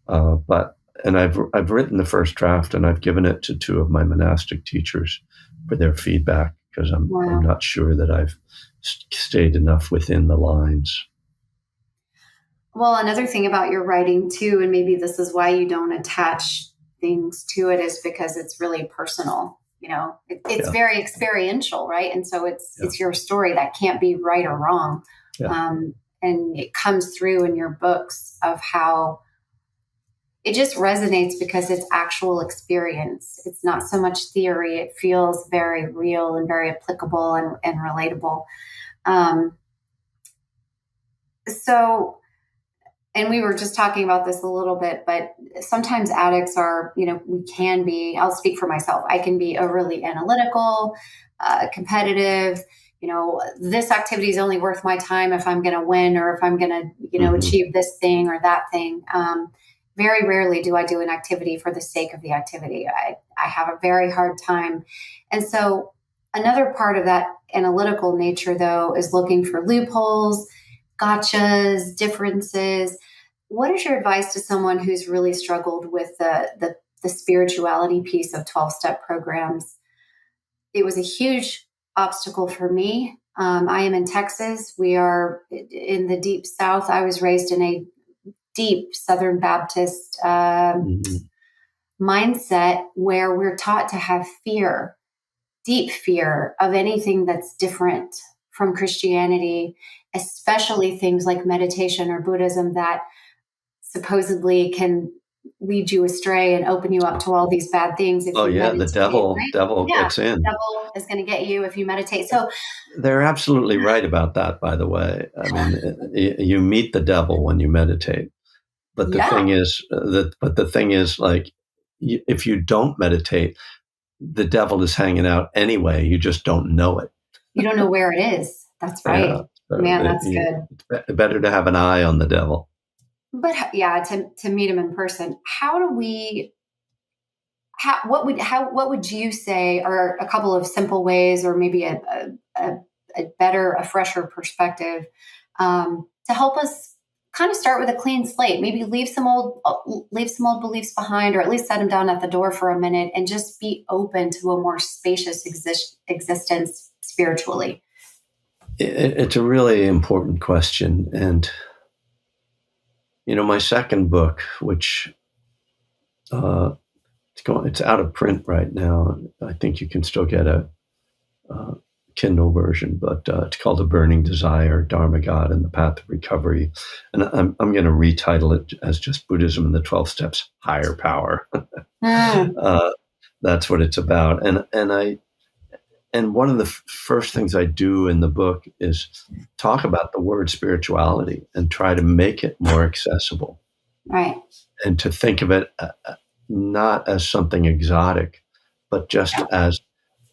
But and I've written the first draft, and I've given it to two of my monastic teachers for their feedback because I'm Wow. not sure that I've stayed enough within the lines. Well, another thing about your writing too, and maybe this is why you don't attach things to it, is because it's really personal. It's Yeah, very experiential, right? And so it's yeah, it's your story that can't be right or wrong, yeah. and it comes through in your books of how it just resonates because it's actual experience. It's not so much theory. It feels very real and very applicable and relatable. Um, so and we were just talking about this a little bit, but sometimes addicts are, we can be, I'll speak for myself, I can be overly analytical, competitive. This activity is only worth my time if I'm going to win or if I'm going to, Hmm. achieve this thing or that thing. Very rarely do I do an activity for the sake of the activity. I have a very hard time. And so, another part of that analytical nature, though, is looking for loopholes, gotchas, differences. What is your advice to someone who's really struggled with the spirituality piece of 12-step programs? It was a huge obstacle for me. I am in Texas. We are in the deep South. I was raised in a deep Southern Baptist Hmm. mindset where we're taught to have fear, deep fear of anything that's different from Christianity, especially things like meditation or Buddhism that supposedly can lead you astray and open you up to all these bad things if Oh you yeah, the meditate, devil right? devil Yeah, gets in. devil is going to get you if you meditate. So, They're absolutely right about that, by the way. I mean, you meet the devil when you meditate. But the yeah, thing is like, if you don't meditate, the devil is hanging out anyway. You just don't know it. you don't know where it is. That's Yeah. right. So Man, that's good. it's better to have an eye on the devil. But yeah, to meet him in person, how do we what would you say are a couple of simple ways or maybe a better, a fresher perspective to help us kind of start with a clean slate. Maybe leave some old beliefs behind, or at least set them down at the door for a minute, and just be open to a more spacious existence spiritually. It's a really important question. And, my second book, which it's out of print right now. I think you can still get a Kindle version, but it's called The Burning Desire, Dharma, God, and the Path of Recovery. And I'm going to retitle it as just Buddhism and the 12 Steps, Higher Power. That's what it's about. And one of the first things I do in the book is talk about the word spirituality and try to make it more accessible. Right. And to think of it not as something exotic, but just as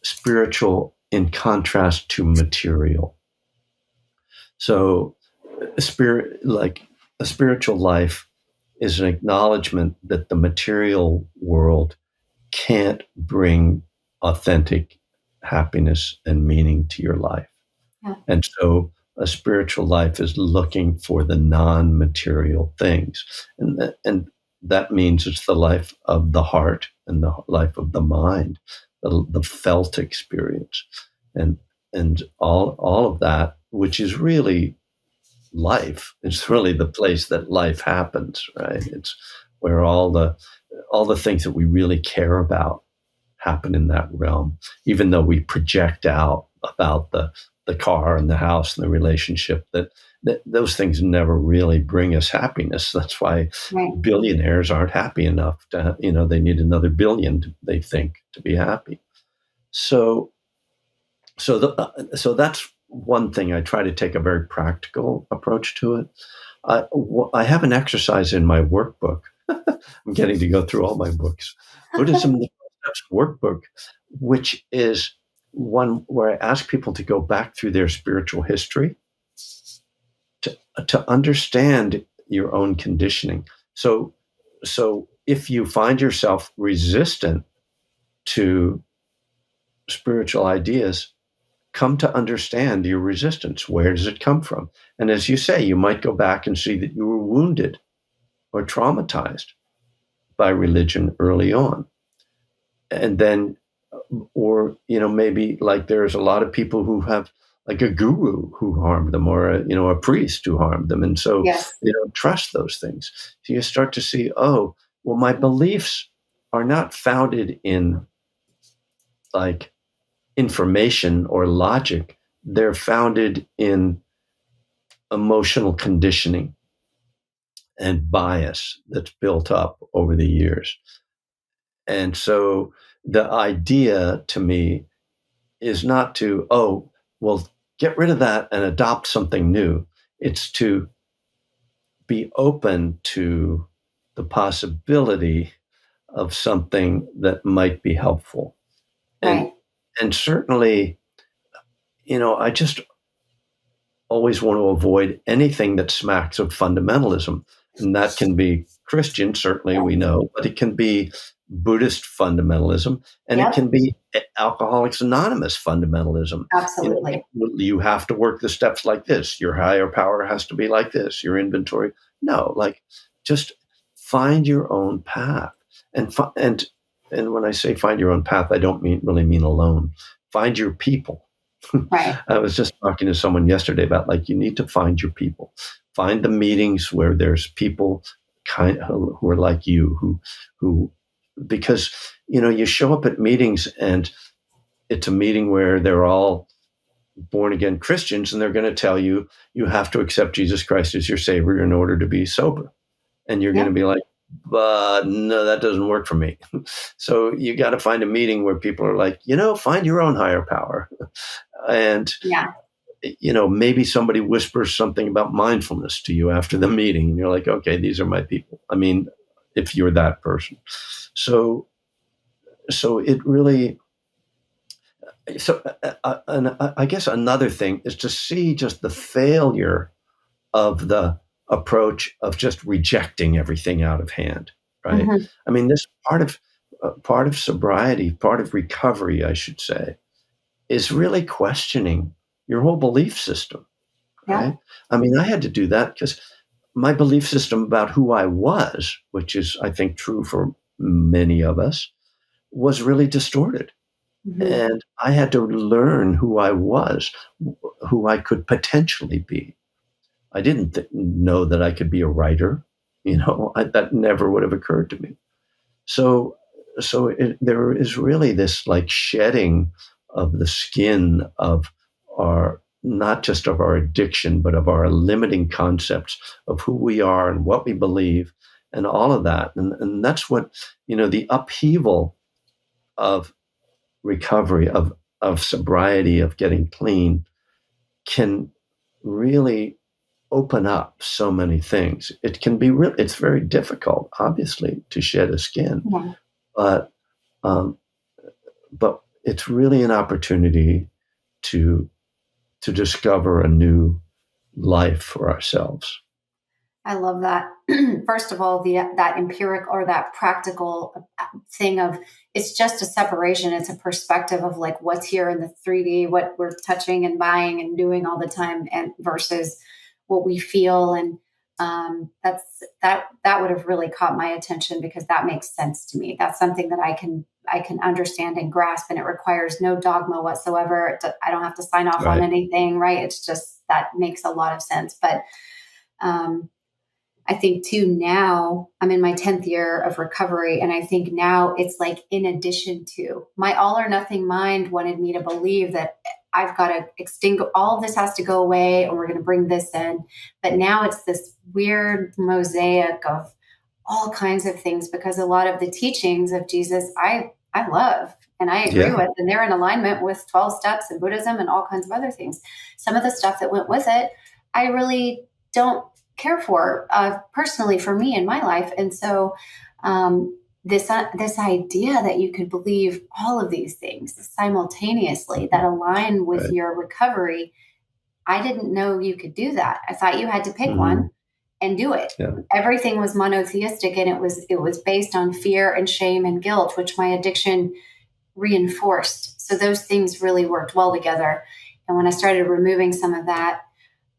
spiritual in contrast to material. So a spiritual life is an acknowledgement that the material world can't bring authentic happiness and meaning to your life. Yeah. And so a spiritual life is looking for the non-material things. And that means it's the life of the heart and the life of the mind, the felt experience, and all of that, which is really life. It's really the place that life happens, right? It's where all the things that we really care about happen in that realm, even though we project out about the car and the house and the relationship, that those things never really bring us happiness. That's why billionaires aren't happy enough to, they need another billion, they think, to be happy. So that's one thing. I try to take a very practical approach to it. I have an exercise in my workbook. I'm getting to go through all my books. Buddhism workbook, which is one where I ask people to go back through their spiritual history to understand your own conditioning. So if you find yourself resistant to spiritual ideas, come to understand your resistance. Where does it come from? And as you say, you might go back and see that you were wounded or traumatized by religion early on. And then, or, maybe like there's a lot of people who have like a guru who harmed them, or a priest who harmed them. And so they don't trust those things. So you start to see, oh, well, my beliefs are not founded in like information or logic. They're founded in emotional conditioning and bias that's built up over the years. And so the idea to me is not to, get rid of that and adopt something new. It's to be open to the possibility of something that might be helpful. Right. And certainly, I just always want to avoid anything that smacks of fundamentalism. And that can be Christian, certainly we know, but it can be Buddhist fundamentalism, and it can be Alcoholics Anonymous fundamentalism. Absolutely. You have to work the steps like this. Your higher power has to be like this. Your inventory. No, just find your own path. And when I say find your own path, I don't really mean alone. Find your people. Right. I was just talking to someone yesterday about you need to find your people. Find the meetings where there's people who are like you, who because you show up at meetings and it's a meeting where they're all born again Christians, and they're going to tell you have to accept Jesus Christ as your Savior in order to be sober, and you're going to be like, but no, that doesn't work for me. So you got to find a meeting where people are like, find your own higher power, and maybe somebody whispers something about mindfulness to you after the meeting, and you're like, okay, these are my people. I mean, if you're that person. So it really, and I guess another thing is to see just the failure of the approach of just rejecting everything out of hand, right? Mm-hmm. I mean, this part of sobriety, part of recovery, I should say, is really questioning your whole belief system, right? I mean, I had to do that because my belief system about who I was, which is, I think, true for many of us, was really distorted. Mm-hmm. And I had to learn who I was, who I could potentially be. I didn't know that I could be a writer. That never would have occurred to me. So, there is really this like shedding of the skin of our, not just of our addiction, but of our limiting concepts of who we are and what we believe and all of that. And that's what, the upheaval of recovery, of sobriety, of getting clean can really open up so many things. It can be it's very difficult, obviously, to shed a skin, Yeah. but um, but it's really an opportunity to discover a new life for ourselves. I love that. First of all, that empiric or that practical thing of it's just a separation. It's a perspective of like what's here in the 3D, what we're touching and buying and doing all the time, and versus what we feel. And that would have really caught my attention because that makes sense to me. That's something that I can understand and grasp, and it requires no dogma whatsoever. I don't have to sign off on Right. anything, right? It's just that makes a lot of sense. But um, I think too, now I'm in my 10th year of recovery. And I think now it's like, in addition to my all or nothing mind wanted me to believe that I've got to extinguish all of this, has to go away, and we're going to bring this in. But now it's this weird mosaic of all kinds of things, because a lot of the teachings of Jesus, I love and I agree Yeah. with, and they're in alignment with 12 steps and Buddhism and all kinds of other things. Some of the stuff that went with it, I really don't care for personally for me in my life. And so this idea that you could believe all of these things simultaneously that align with Right. your recovery, I didn't know you could do that. I thought you had to pick Mhm. one and do it. Yeah. Everything was monotheistic, and it was based on fear and shame and guilt, which my addiction reinforced. So those things really worked well together. And when I started removing some of that,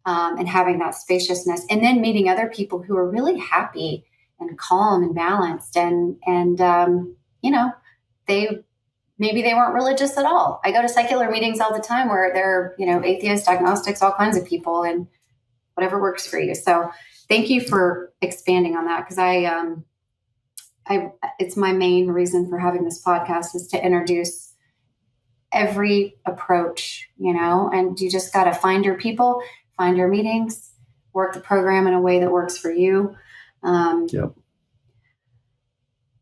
and having that spaciousness, and then meeting other people who are really happy and calm and balanced, and they maybe they weren't religious at all. I go to secular meetings all the time where they're atheists, agnostics, all kinds of people, and whatever works for you. So thank you for expanding on that, because I it's my main reason for having this podcast is to introduce every approach, and you just got to find your people, find your meetings, work the program in a way that works for you. Yep.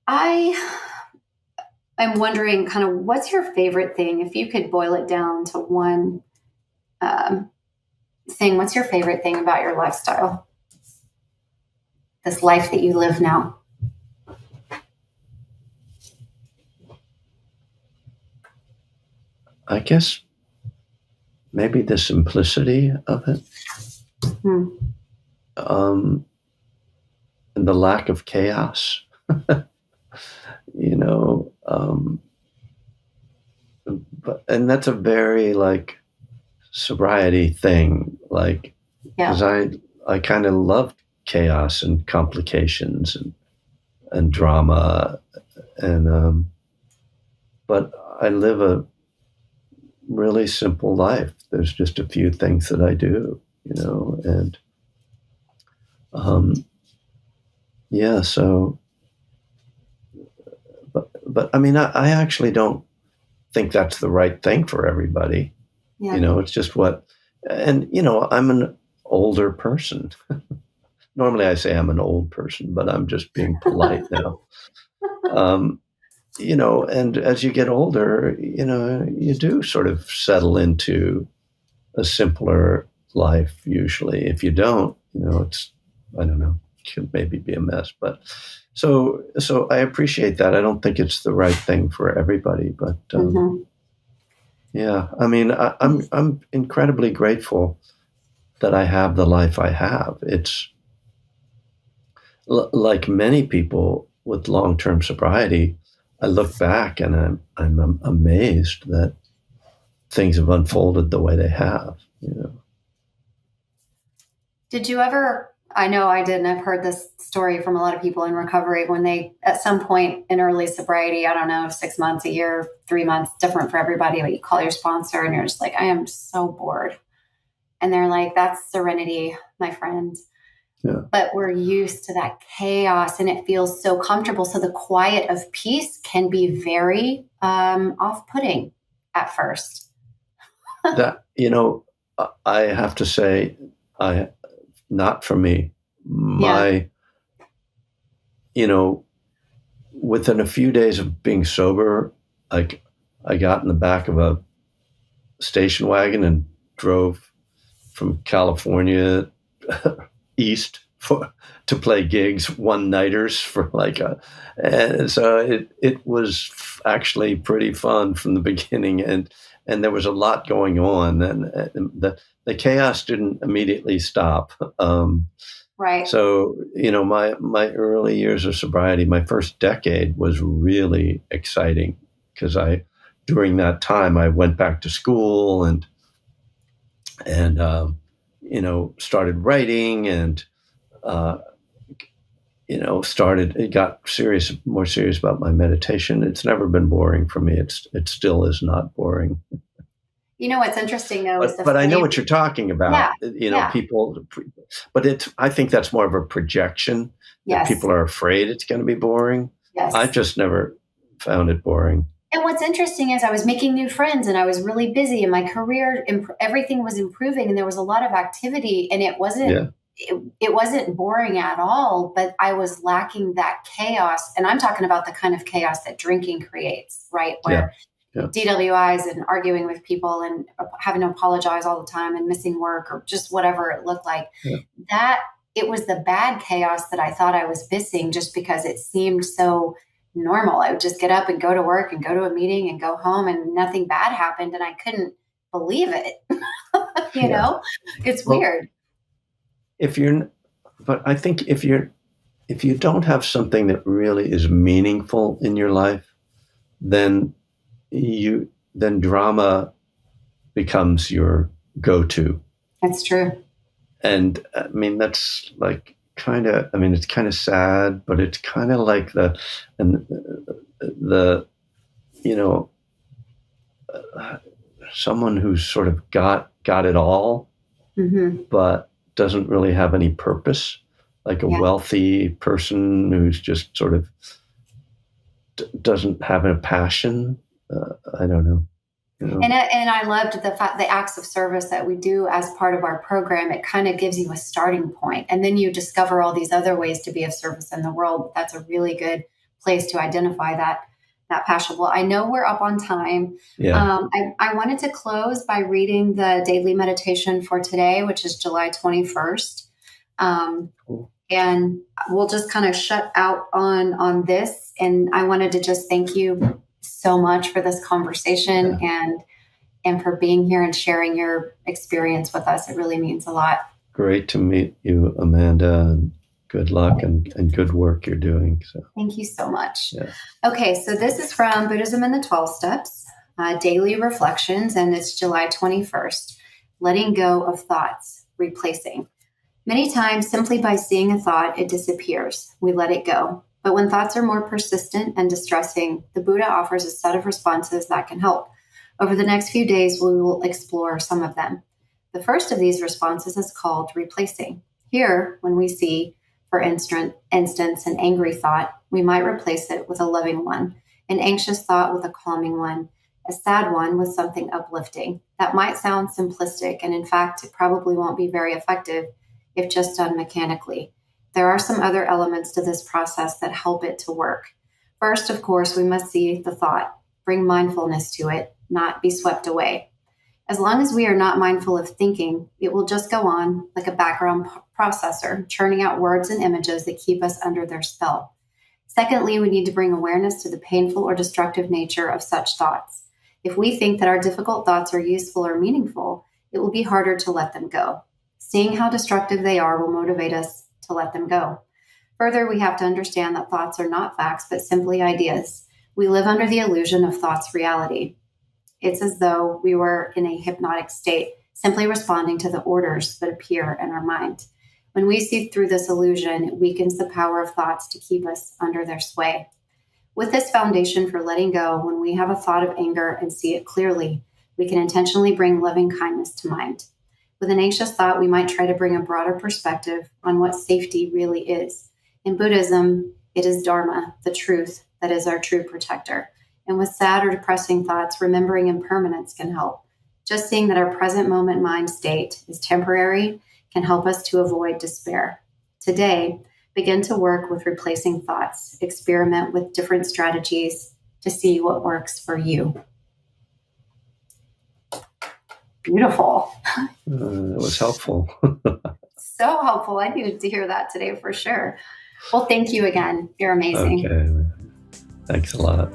I am wondering, kind of, what's your favorite thing? If you could boil it down to one thing, what's your favorite thing about your lifestyle? This life that you live now? I guess maybe the simplicity of it, Hmm. and the lack of chaos. you know, um, and that's a very like sobriety thing, like, Yeah. because I kind of loved chaos and complications and drama, and but I live a really simple life. There's just a few things that I do, and um, yeah. So, but I mean, I actually don't think that's the right thing for everybody. Yeah. It's just what, and I'm an older person. Normally, I say I'm an old person, but I'm just being polite now. Um, and as you get older, you do sort of settle into a simpler life usually. If you don't, it's, I don't know, it could maybe be a mess. But so I appreciate that. I don't think it's the right thing for everybody, but Mm-hmm. yeah, I mean, I'm incredibly grateful that I have the life I have. It's like many people with long-term sobriety. I look back and I'm amazed that things have unfolded the way they have. Did you ever I know I did. And I've heard this story from a lot of people in recovery when they, at some point in early sobriety, I don't know, 6 months, a year, 3 months, different for everybody, but you call your sponsor and you're just like, I am so bored. And they're like, that's serenity, my friend. Yeah. But we're used to that chaos and it feels so comfortable. So the quiet of peace can be very off-putting at first. That, I have to say, not for me. My, within a few days of being sober, I got in the back of a station wagon and drove from California east to play gigs, one-nighters for and so it was actually pretty fun from the beginning, and there was a lot going on, and the chaos didn't immediately stop. Right. So, my early years of sobriety, my first decade was really exciting because during that time, I went back to school and started writing and, got more serious about my meditation. It's never been boring for me. It still is not boring. What's interesting though is but I know what you're talking about. Yeah. People, but I think that's more of a projection. Yes. That people are afraid it's going to be boring. Yes. I've just never found it boring. And what's interesting is I was making new friends and I was really busy and my career, everything was improving and there was a lot of activity and it wasn't, it wasn't boring at all, but I was lacking that chaos. And I'm talking about the kind of chaos that drinking creates, right? Where DWIs and arguing with people and having to apologize all the time and missing work or just whatever it looked like. That it was the bad chaos that I thought I was missing just because it seemed so normal. I would just get up and go to work and go to a meeting and go home and nothing bad happened. And I couldn't believe it. It's weird. But I think if you don't have something that really is meaningful in your life, then drama becomes your go-to. That's true. And I mean, that's it's kind of sad, but it's kind of like someone who's sort of got it all, but doesn't really have any purpose, like a wealthy person who's just sort of doesn't have a passion. I don't know. And I loved the acts of service that we do as part of our program. It kind of gives you a starting point, and then you discover all these other ways to be of service in the world. That's a really good place to identify that passion. Well, I know we're up on time. I wanted to close by reading the daily meditation for today, which is July 21st. Cool. And we'll just kind of shut out on this. And I wanted to just thank you so much for this conversation and for being here and sharing your experience with us. It really means a lot. Great to meet you, Amanda, and good luck and good work you're doing. So thank you so much. Okay, so this is from Buddhism and the 12 Steps, Daily Reflections, and it's July 21st. Letting go of thoughts, replacing. Many times, simply by seeing a thought, it disappears. We let it go. But when thoughts are more persistent and distressing, the Buddha offers a set of responses that can help. Over the next few days, we will explore some of them. The first of these responses is called replacing. Here, when we see, for instance, an angry thought, we might replace it with a loving one, an anxious thought with a calming one, a sad one with something uplifting. That might sound simplistic, and in fact, it probably won't be very effective if just done mechanically. There are some other elements to this process that help it to work. First, of course, we must see the thought, bring mindfulness to it, not be swept away. As long as we are not mindful of thinking, it will just go on like a background processor, churning out words and images that keep us under their spell. Secondly, we need to bring awareness to the painful or destructive nature of such thoughts. If we think that our difficult thoughts are useful or meaningful, it will be harder to let them go. Seeing how destructive they are will motivate us to let them go. Further, we have to understand that thoughts are not facts, but simply ideas. We live under the illusion of thought's reality. It's as though we were in a hypnotic state, simply responding to the orders that appear in our mind. When we see through this illusion, it weakens the power of thoughts to keep us under their sway. With this foundation for letting go, when we have a thought of anger and see it clearly, we can intentionally bring loving kindness to mind. With an anxious thought, we might try to bring a broader perspective on what safety really is. In Buddhism, it is Dharma, the truth, that is our true protector. And with sad or depressing thoughts, remembering impermanence can help. Just seeing that our present moment mind state is temporary can help us to avoid despair. Today, begin to work with replacing thoughts. Experiment with different strategies to see what works for you. Beautiful. It was helpful. So helpful. I needed to hear that today for sure. Well, thank you again. You're amazing. Okay. Thanks a lot.